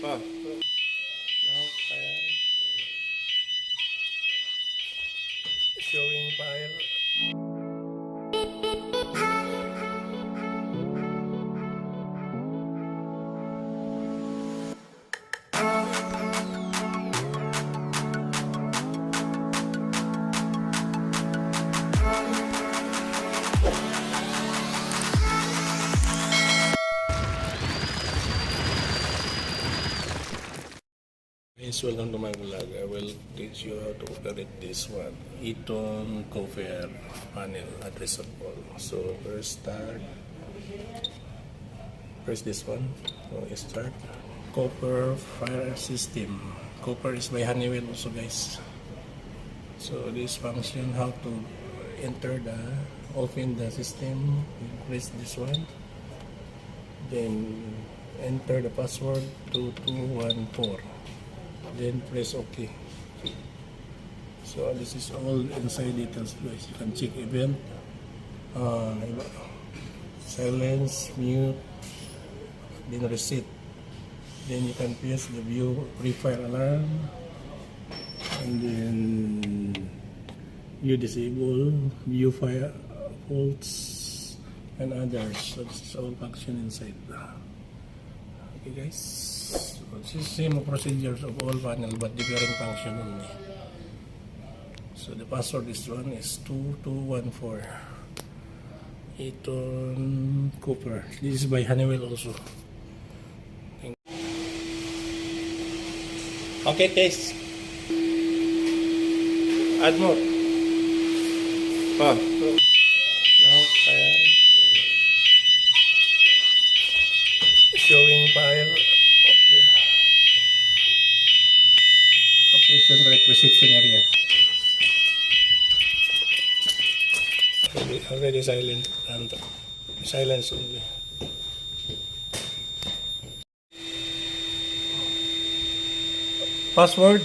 Ah, now fire. Showing fire. Guys, welcome to my vlog. I will teach you how to operate this one. Eaton copper panel addressable. So first press this one. So start. Copper fire system. Copper is by Honeywell also, guys. So this function, how to open the system. Press this one. Then enter the password 2214. Then press OK. So this is all inside details, guys. You can check event, silence, mute, then reset. Then you can press the view pre-fire alarm, and then view disable, view fire faults, and others. So this is all function inside. Okay, guys. This is same procedures of all panel but different function only. So the password this one is 2214. Eaton copper. This is by Honeywell also. Okay, test. Add more. Now fire. Showing fire. Okay. Location right reception area. Already silent and silence only. Password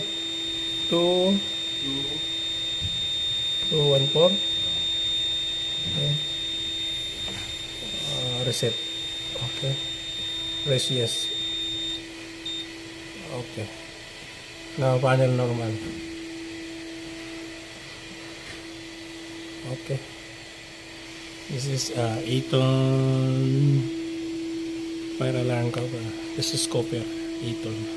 2214. Okay. Reset. Okay. Press yes. Okay. Now panel normal. Okay. This is Eaton fire alarm cover. This is copper Eaton.